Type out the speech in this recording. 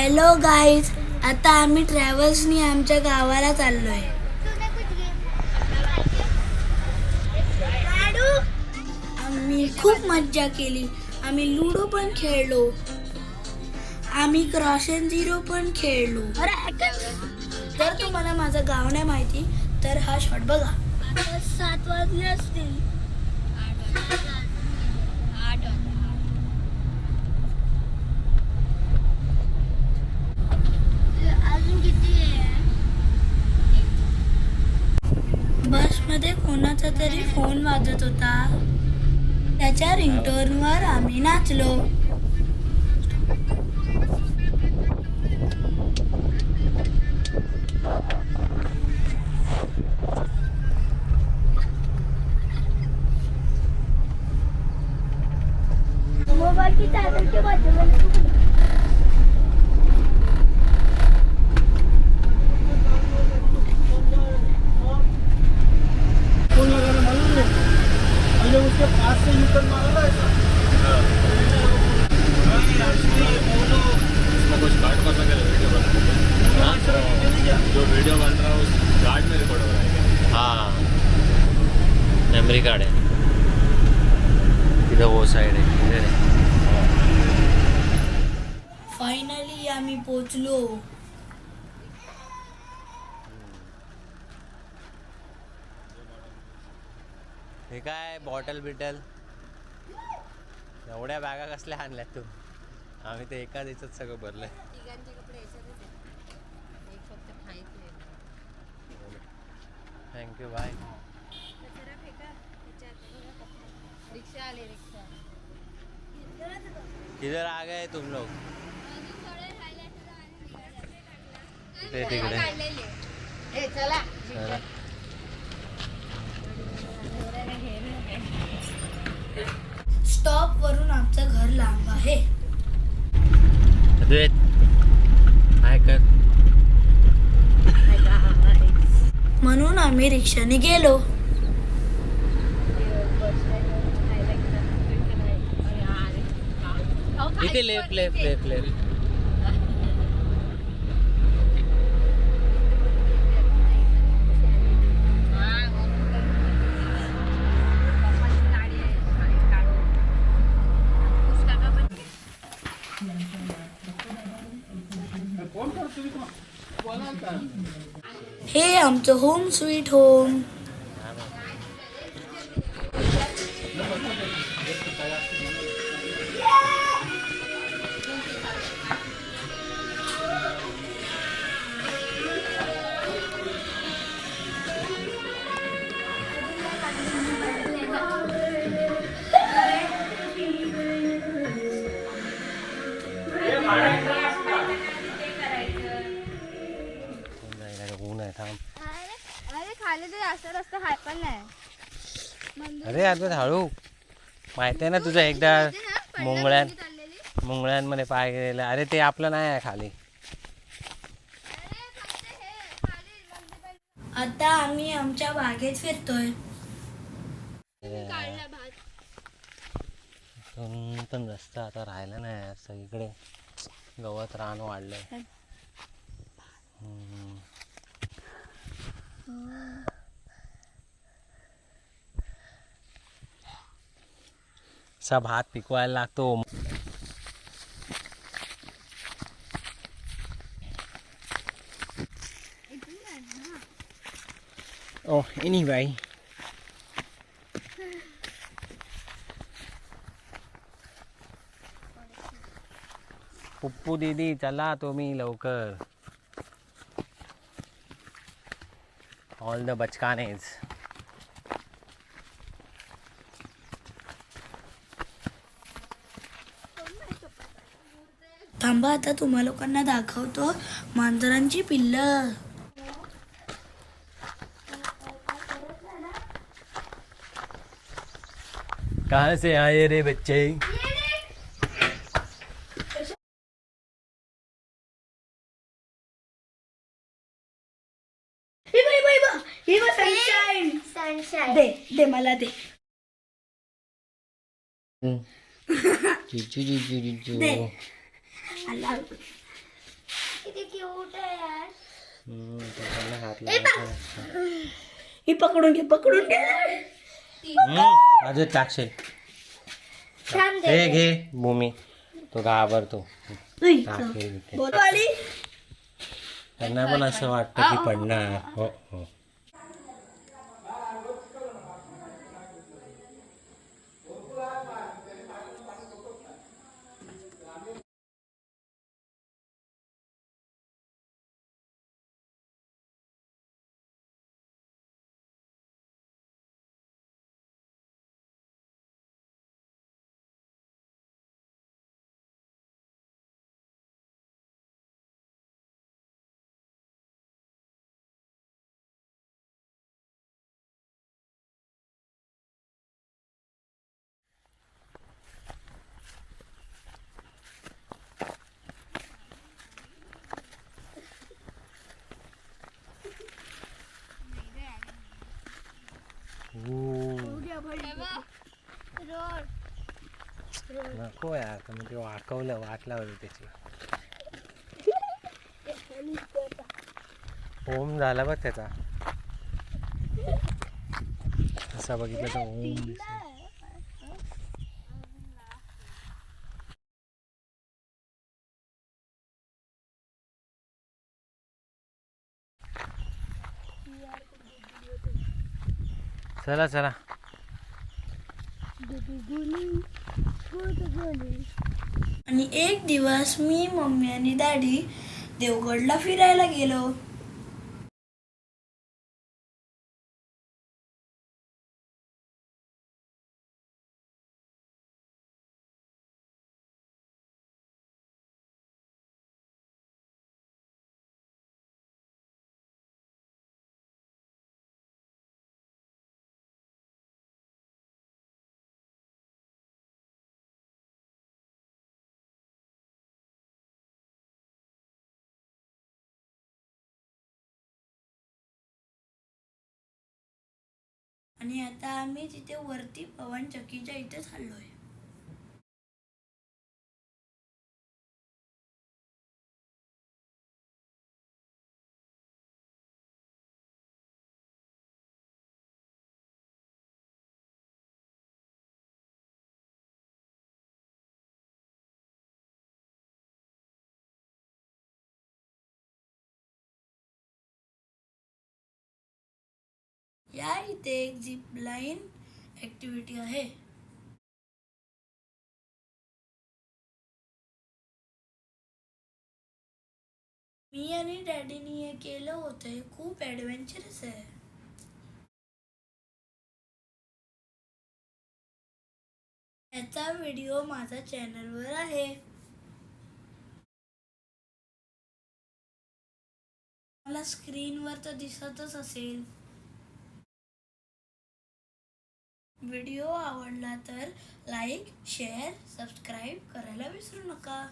Hello guys, आता आम्ही ट्रॅव्हल्सनी आमच्या गावाला चाललोय. आम्ही खूप मज्जा केली. आम्ही लुडो पण खेळलो. आम्ही क्रॉस अँड झिरो पण खेळलो. जर तुम्हाला माझं गाव नाही माहिती तर हा शॉट बघा. 7 वाजले असतील. बसमध्ये कोणाचा तरी फोन वाजत होता. त्याच्या रिंगटोनवर आम्ही नाचलो. मोबाईलची चार्जरची बाजू उसके पास से यूटर्न मारा था ऐसा। इसको कुछ गार्ड पता क्या वीडियो बना जो वीडियो बन रहा है उस गार्ड में रिकॉर्ड हो रहा है। हाँ मेमोरी कार्ड है इधर, वो साइड है इधर है। फायनली आम्ही पोचलो. हे काय बॉटल बिटल एवढ्या बॅगा कसल्या आणल्यात तू? आम्ही ते एका दिवसात सगळं भरलंय. तिघांचे कपडे याच्यातच आहे. एक फक्त खायचे. Thank you bye. कचरा फेका त्याच्यात. रिक्षा आली रिक्षा. किधर आ गए तुम लोग? ते तिकडे ए चला. चला. स्टॉप वरून आमचं घर लांब आहे. अद्वैत हाय कर. म्हणून आम्ही रिक्षाने गेलो. इथे लेफ्ट लेफ्ट लेफ्ट लेफ्ट. हे आमचं होम स्वीट होम. अरे खाली तर जास्त रस्ता हाय पण नाही. अरे अद्वैत हळू. माहिती आहे ना तुझं एकदा मुंगळ्यांमध्ये पाय गेलेला. अरे ते आपलं नाही आहे खाली. आता आम्ही आमच्या बागेत फिरतोय. पण रस्ता आता राहिला नाही. सगळीकडे गवत रान वाढलंय. असा भात पिकवायला लागतो. Oh, anyway. पुप्पू दीदी चला तुम्ही लवकर. ऑल द बचकानेज. थांबा, आता तुम्हा लोकांना दाखवतो मांजरांची पिल्लं. कहाँ से आए रे बच्चे? सनशाईन दे मला दे. जीजू जीजू जीजू. I love it. किती क्यूट आहे यार. त्यांना हात लावायचा. ही पकडून घे. अजून टाकशील. छान दे. हे घे भूमी, तो घाबरतो. टाकेल इथे. बोलवाली. त्यांना पण असं वाटतं की पडणार. हो हो. रोड. नको यार, तुम्ही ते वाट लावली त्याची. ओम झाला बघ त्याचा. असा बघितलं तर ओम दिसतो. चला चला. आणि एक दिवस मी, मम्मी आणि डॅडी देवगडला फिरायला गेलो. आणि आता आम्ही तिथे वरती पवन चक्कीच्या इथे चाललोय. या इथे एक झिप लाईन ऍक्टिव्हिटी आहे. मी आणि डॅडीनी हे केलं होतं. हे खूप ॲडव्हेंचरस आहे. याचा व्हिडिओ माझ्या चॅनलवर आहे. मला स्क्रीनवर तर दिसतच असेल. व्हिडिओ आवडला तर लाईक, शेअर, सबस्क्राईब करायला विसरू नका.